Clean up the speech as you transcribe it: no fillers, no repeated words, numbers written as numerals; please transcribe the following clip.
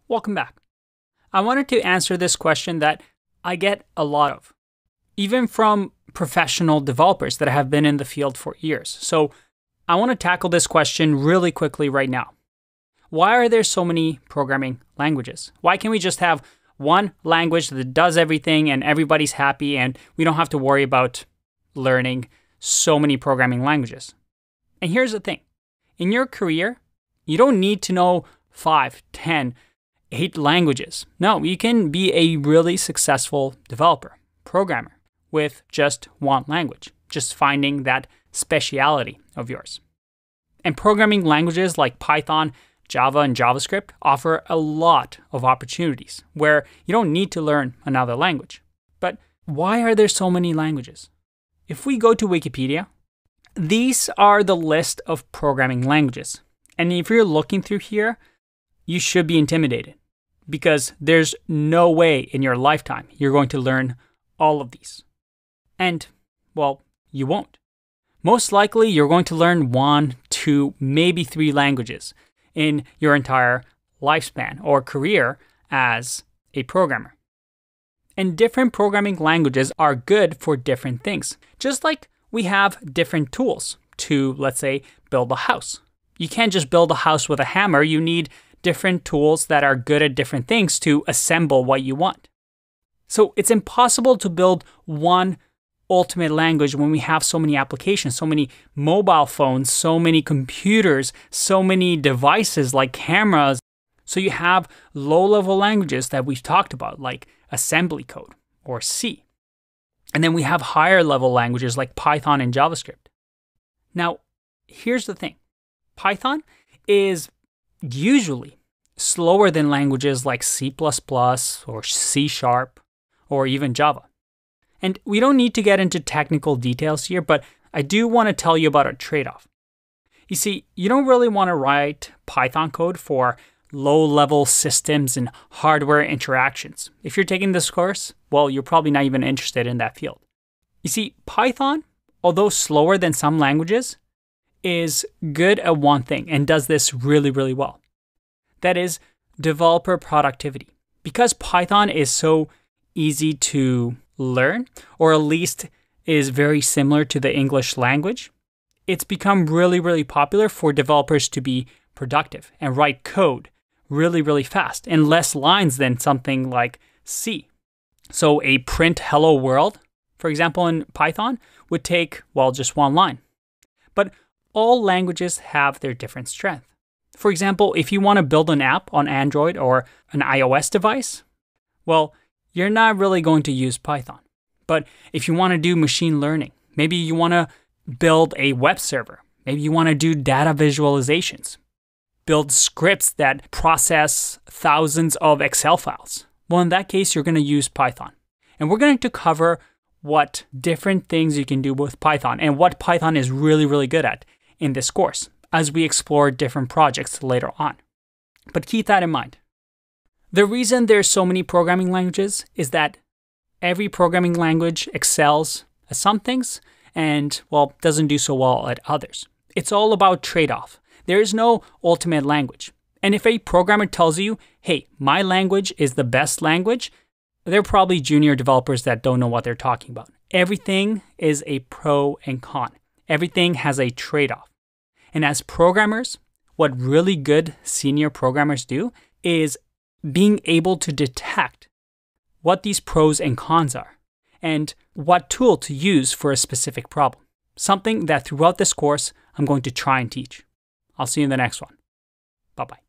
Welcome back. I wanted to answer this question that I get a lot of, even from professional developers that have been in the field for years. So I want to tackle this question really quickly right now. Why are there so many programming languages? Why can't we just have one language that does everything and everybody's happy and we don't have to worry about learning so many programming languages? And here's the thing. In your career, you don't need to know 5, 10, 8 languages. No, you can be a really successful developer, programmer, with just one language, just finding that speciality of yours. And programming languages like Python, Java, and JavaScript offer a lot of opportunities where you don't need to learn another language. But why are there so many languages? If we go to Wikipedia, these are the list of programming languages. And if you're looking through here, you should be intimidated because there's no way in your lifetime you're going to learn all of these. And, well, you won't. Most likely, you're going to learn 1, 2, maybe 3 languages in your entire lifespan or career as a programmer. And different programming languages are good for different things. Just like we have different tools to, let's say, build a house. You can't just build a house with a hammer. You need different tools that are good at different things to assemble what you want. So it's impossible to build one ultimate language when we have so many applications, so many mobile phones, so many computers, so many devices like cameras. So you have low-level languages that we've talked about, like assembly code or C. And then we have higher-level languages like Python and JavaScript. Now, here's the thing. Python is usually slower than languages like C++ or C# or even Java. And we don't need to get into technical details here, but I do want to tell you about a trade-off. You see, you don't really want to write Python code for low-level systems and hardware interactions. If you're taking this course, well, you're probably not even interested in that field. You see, Python, although slower than some languages, is good at one thing and does this really, really well. That is developer productivity. Because Python is so easy to learn, or at least is very similar to the English language, it's become really, really popular for developers to be productive and write code really, really fast and less lines than something like C. So a print hello world, for example, in Python would take, well, just one line. But all languages have their different strength. For example, if you want to build an app on Android or an iOS device, well, you're not really going to use Python. But if you want to do machine learning, maybe you want to build a web server, maybe you want to do data visualizations, build scripts that process thousands of Excel files. Well, in that case, you're going to use Python. And we're going to cover what different things you can do with Python and what Python is really, really good at in this course as we explore different projects later on. But keep that in mind. The reason there's so many programming languages is that every programming language excels at some things and, well, doesn't do so well at others. It's all about trade-off. There is no ultimate language. And if a programmer tells you, hey, my language is the best language, they're probably junior developers that don't know what they're talking about. Everything is a pro and con. Everything has a trade-off. And as programmers, what really good senior programmers do is being able to detect what these pros and cons are and what tool to use for a specific problem. Something that throughout this course, I'm going to try and teach. I'll see you in the next one. Bye-bye.